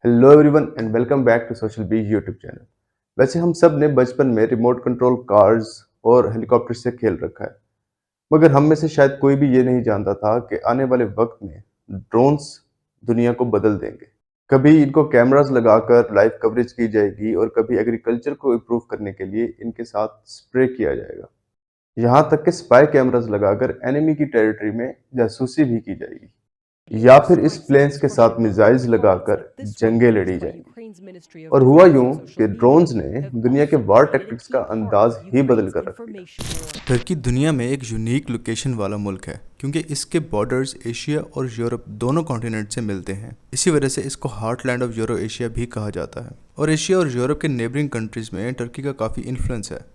Hello everyone and welcome back to social bees YouTube channel. वैसे हम सब ने बचपन में रिमोट कंट्रोल कार्स और हेलीकॉप्टर से खेल रखा है, मगर हम में से शायद कोई भी ये नहीं जानता था कि आने वाले वक्त में ड्रोन्स दुनिया को बदल देंगे। कभी इनको कैमरास लगाकर लाइव कवरेज की जाएगी और कभी एग्रीकल्चर को इम्प्रूव करने के लिए इनके साथ स्प्रे किया जाएगा। यहाँ तक कि स्पाई कैमरास लगाकर एनिमी की टेरिटरी में जासूसी भी की जाएगी, या फिर इस प्लेन्स के साथ मिसाइल्स लगाकर जंगें लड़ी जाएंगी। और हुआ यूं कि ड्रोन्स ने दुनिया के वार टैक्टिक्स का अंदाज ही बदल कर रख दिया। टर्की दुनिया में एक यूनिक लोकेशन वाला मुल्क है क्योंकि इसके बॉर्डर्स एशिया और यूरोप दोनों कॉन्टिनेंट से मिलते हैं। इसी वजह से इसको हार्टलैंड ऑफ यूरो एशिया भी कहा जाता है। और एशिया और यूरोप के नेबरिंग कंट्रीज़ में टर्की का काफ़ी इन्फ्लुएंस है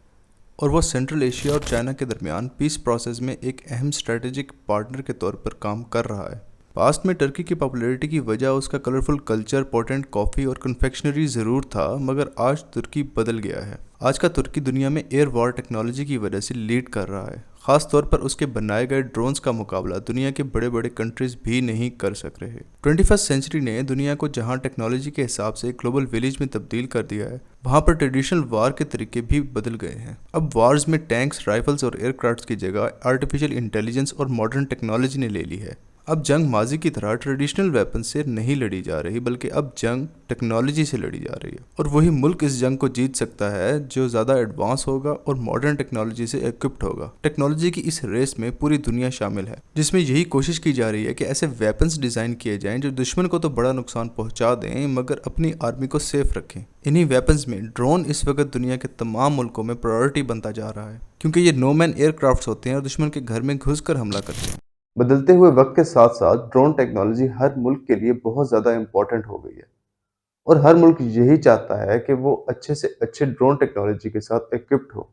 और वो सेंट्रल एशिया और चाइना के दरमियान पीस प्रोसेस में एक अहम स्ट्रेटेजिक पार्टनर के तौर पर काम कर रहा है। पास्ट में टर्की की पॉपुलैरिटी की वजह उसका कलरफुल कल्चर, पोटेंट कॉफ़ी और कन्फेक्शनरी ज़रूर था, मगर आज तुर्की बदल गया है। आज का तुर्की दुनिया में एयर वॉर टेक्नोलॉजी की वजह से लीड कर रहा है। ख़ास तौर पर उसके बनाए गए ड्रोन्स का मुकाबला दुनिया के बड़े बड़े कंट्रीज़ भी नहीं कर सक रहे। 21st सेंचुरी ने दुनिया को जहां टेक्नोलॉजी के हिसाब से ग्लोबल विलेज में तब्दील कर दिया है, वहां पर ट्रेडिशनल वार के तरीके भी बदल गए हैं। अब वार्स में टैंक्स, राइफल्स और एयरक्राफ्ट्स की जगह आर्टिफिशियल इंटेलिजेंस और मॉडर्न टेक्नोलॉजी ने ले ली है। अब जंग माजी की तरह ट्रेडिशनल वेपन से नहीं लड़ी जा रही, बल्कि अब जंग टेक्नोलॉजी से लड़ी जा रही है। और वही मुल्क इस जंग को जीत सकता है जो ज़्यादा एडवांस होगा और मॉडर्न टेक्नोलॉजी से इक्विप्ड होगा। टेक्नोलॉजी की इस रेस में पूरी दुनिया शामिल है, जिसमें यही कोशिश की जा रही है कि ऐसे वेपन्स डिज़ाइन किए जाएं जो दुश्मन को तो बड़ा नुकसान पहुंचा दें मगर अपनी आर्मी को सेफ रखें। इन्हीं वेपन्स में ड्रोन इस वक्त दुनिया के तमाम मुल्कों में प्रायोरिटी बनता जा रहा है, क्योंकि ये नो मैन एयरक्राफ्ट होते हैं और दुश्मन के घर में घुसकर हमला करते हैं। बदलते हुए वक्त के साथ साथ ड्रोन टेक्नोलॉजी हर मुल्क के लिए बहुत ज़्यादा इम्पोर्टेंट हो गई है, और हर मुल्क यही चाहता है कि वो अच्छे से अच्छे ड्रोन टेक्नोलॉजी के साथ इक्विप्ड हो।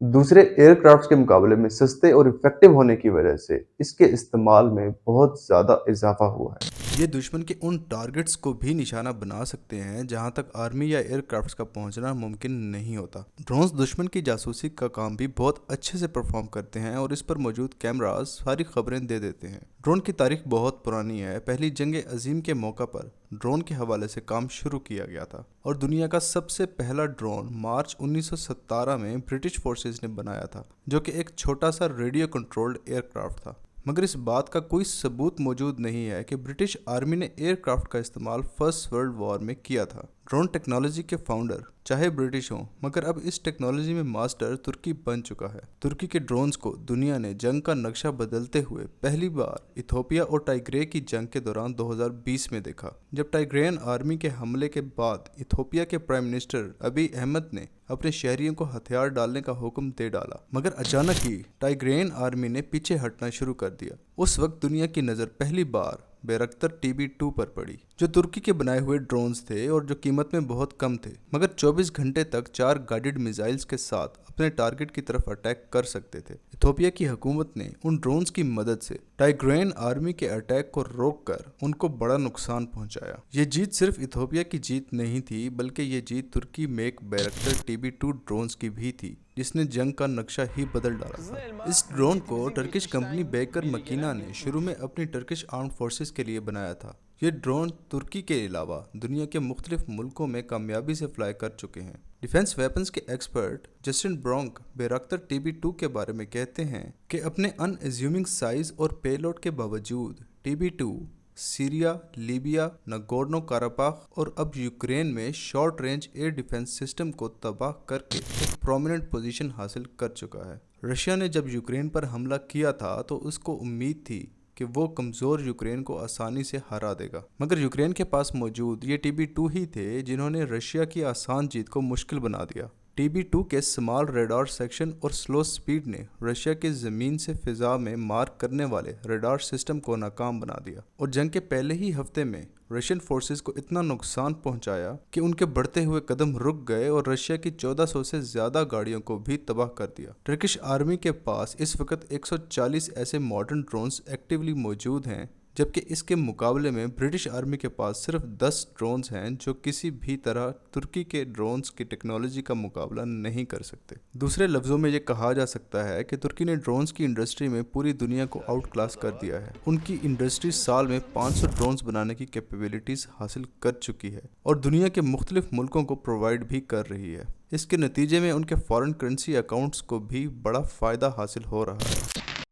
दूसरे एयरक्राफ्ट्स के मुकाबले में सस्ते और इफेक्टिव होने की वजह से इसके इस्तेमाल में बहुत ज़्यादा इजाफा हुआ है। ये दुश्मन के उन टारगेट्स को भी निशाना बना सकते हैं जहां तक आर्मी या एयरक्राफ्ट्स का पहुंचना मुमकिन नहीं होता। ड्रोन्स दुश्मन की जासूसी का काम भी बहुत अच्छे से परफॉर्म करते हैं और इस पर मौजूद कैमरास सारी खबरें दे देते हैं। ड्रोन की तारीख बहुत पुरानी है। पहली जंग अजीम के मौका पर ड्रोन के हवाले से काम शुरू किया गया था और दुनिया का सबसे पहला ड्रोन मार्च 1917 में ब्रिटिश फोर्सेस ने बनाया था, जो कि एक छोटा सा रेडियो कंट्रोल्ड एयरक्राफ्ट था। मगर इस बात का कोई सबूत मौजूद नहीं है कि ब्रिटिश आर्मी ने एयरक्राफ्ट का इस्तेमाल फर्स्ट वर्ल्ड वॉर में किया था। ड्रोन टेक्नोलॉजी के फाउंडर चाहे ब्रिटिश हों, मगर अब इस टेक्नोलॉजी में मास्टर तुर्की बन चुका है। तुर्की के ड्रोन्स को दुनिया ने जंग का नक्शा बदलते हुए पहली बार इथोपिया और टाइग्रे की जंग के दौरान 2020 में देखा, जब टाइग्रेन आर्मी के हमले के बाद इथोपिया के प्राइम मिनिस्टर अबी अहमद ने अपने शहरियों को हथियार डालने का हुक्म दे डाला, मगर अचानक ही टाइग्रेन आर्मी ने पीछे हटना शुरू कर दिया। उस वक्त दुनिया की नज़र पहली बार बैरक्तर TB2 पर पड़ी, जो तुर्की के बनाए हुए ड्रोन्स थे और जो कीमत में बहुत कम थे, मगर 24 घंटे तक 4 गाइडेड मिसाइल्स के साथ अपने टारगेट की तरफ अटैक कर सकते थे। इथोपिया की हुकूमत ने उन ड्रोन्स की मदद से टाइग्रेन आर्मी के अटैक को रोककर उनको बड़ा नुकसान पहुंचाया। ये जीत सिर्फ इथोपिया की जीत नहीं थी, बल्कि ये जीत तुर्की मेक बैरक्तर TB2 ड्रोन्स की भी थी, जिसने जंग का नक्शा ही बदल डाला था। इस ड्रोन को टर्किश कंपनी बेकर मकीना ने शुरू में अपनी टर्किश आर्म्ड फोर्सेस के लिए बनाया था। ये ड्रोन तुर्की के अलावा दुनिया के मुख्तलिफ मुल्कों में कामयाबी से फ्लाई कर चुके हैं। डिफेंस वेपन्स के एक्सपर्ट जस्टिन ब्रोंक बैरक्तर TB2 के बारे में कहते हैं कि अपने अनएज्यूमिंग साइज और पेलोड के बावजूद TB2 Syria, Libya, Nagorno Karabakh और अब यूक्रेन में short range air defence system को तबाह करके एक प्रोमिनेंट पोजीशन हासिल कर चुका है। रशिया ने जब यूक्रेन पर हमला किया था तो उसको उम्मीद थी कि वो कमज़ोर यूक्रेन को आसानी से हरा देगा, मगर यूक्रेन के पास मौजूद ये TB2 ही थे जिन्होंने रशिया की आसान जीत को मुश्किल बना दिया। TB2 के स्मॉल रेडार सेक्शन और स्लो स्पीड ने रशिया के ज़मीन से फ़िज़ा में मार्क करने वाले रेडार सिस्टम को नाकाम बना दिया और जंग के पहले ही हफ्ते में रशियन फोर्सेस को इतना नुकसान पहुंचाया कि उनके बढ़ते हुए कदम रुक गए और रशिया की 1400 से ज़्यादा गाड़ियों को भी तबाह कर दिया। टर्किश आर्मी के पास इस वक्त 140 ऐसे मॉडर्न ड्रोन्स एक्टिवली मौजूद हैं जबकि इसके मुकाबले में ब्रिटिश आर्मी के पास सिर्फ 10 ड्रोन्स हैं जो किसी भी तरह तुर्की के ड्रोन्स की टेक्नोलॉजी का मुकाबला नहीं कर सकते। दूसरे लफ्ज़ों में ये कहा जा सकता है कि तुर्की ने ड्रोन्स की इंडस्ट्री में पूरी दुनिया को आउट क्लास कर दिया है। उनकी इंडस्ट्री साल में 500 ड्रोन्स बनाने की कैपेबिलिटीज़ हासिल कर चुकी है और दुनिया के मुख्तलिफ मुल्कों को प्रोवाइड भी कर रही है। इसके नतीजे में उनके फॉरेन करेंसी अकाउंट्स को भी बड़ा फ़ायदा हासिल हो रहा है।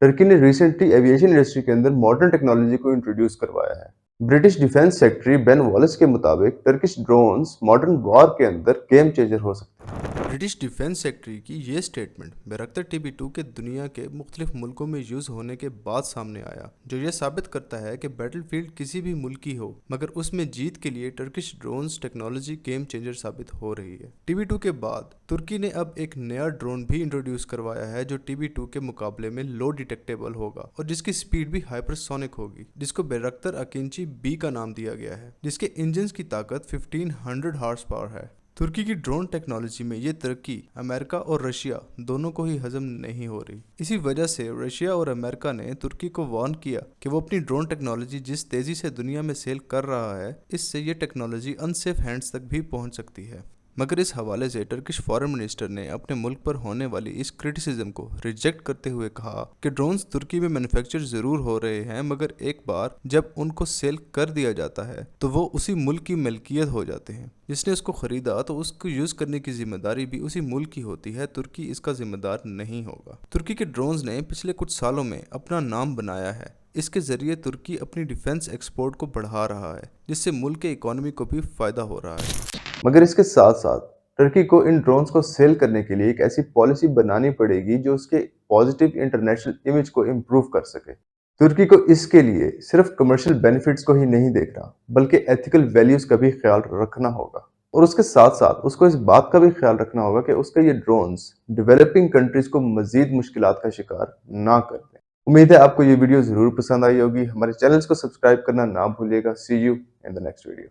टर्की ने रिसेंटली एविएशन इंडस्ट्री के अंदर मॉडर्न टेक्नोलॉजी को इंट्रोड्यूस करवाया है। British defence secretary Ben Wallace के मुताबिक टर्किश ड्रोन्स मॉडर्न वॉर के अंदर गेम चेंजर हो सकते हैं। ब्रिटिश डिफेंस सेक्रेटरी की ये स्टेटमेंट बैरक्टर TB2 के दुनिया के मुख्तलिफ मुल्कों में यूज़ होने के बाद सामने आया, जो ये साबित करता है कि बैटलफील्ड किसी भी मुल्क की हो मगर उसमें जीत के लिए Turkish drones technology game changer साबित हो रही है। TB2 के बाद तुर्की ने अब एक नया ड्रोन भी इंट्रोड्यूस करवाया है जो TB2 के मुकाबले में लो डिटेक्टेबल होगा और जिसकी स्पीड भी हाइपरसोनिक होगी, जिसको बैरक्टर अकिंची B का नाम दिया गया है, जिसके इंजन की ताकत 1500 हॉर्स पावर है। तुर्की की ड्रोन टेक्नोलॉजी में ये तरक्की अमेरिका और रशिया दोनों को ही हजम नहीं हो रही। इसी वजह से रशिया और अमेरिका ने तुर्की को वार्न किया कि वो अपनी ड्रोन टेक्नोलॉजी जिस तेज़ी से दुनिया में सेल कर रहा है, इससे ये टेक्नोलॉजी अनसेफ हैंड्स तक भी पहुंच सकती है। मगर इस हवाले से टर्किश फॉरेन मिनिस्टर ने अपने मुल्क पर होने वाली इस क्रिटिसिज्म को रिजेक्ट करते हुए कहा कि ड्रोन्स तुर्की में मैन्युफैक्चर ज़रूर हो रहे हैं, मगर एक बार जब उनको सेल कर दिया जाता है तो वो उसी मुल्क की मलकियत हो जाते हैं। जिसने उसको ख़रीदा तो उसको यूज़ करने की जिम्मेदारी भी उसी मुल्क की होती है। तुर्की इसका जिम्मेदार नहीं होगा। तुर्की के ड्रोन्स ने पिछले कुछ सालों में अपना नाम बनाया है। इसके ज़रिए तुर्की अपनी डिफेंस एक्सपोर्ट को बढ़ा रहा है, जिससे मुल्क के इकोनॉमी को भी फ़ायदा हो रहा है। मगर इसके साथ साथ टर्की को इन ड्रोन्स को सेल करने के लिए एक ऐसी पॉलिसी बनानी पड़ेगी जो उसके पॉजिटिव इंटरनेशनल इमेज को इम्प्रूव कर सके। तुर्की को इसके लिए सिर्फ कमर्शियल बेनिफिट्स को ही नहीं देखना बल्कि एथिकल वैल्यूज का भी ख्याल रखना होगा, और उसके साथ साथ उसको इस बात का भी ख्याल रखना होगा कि उसका ये ड्रोन्स डेवलपिंग कंट्रीज को मजीद मुश्किलात का शिकार ना कर दें। उम्मीद है आपको ये वीडियो जरूर पसंद आई होगी। हमारे चैनल्स को सब्सक्राइब करना ना भूलिएगा। See you in the next video.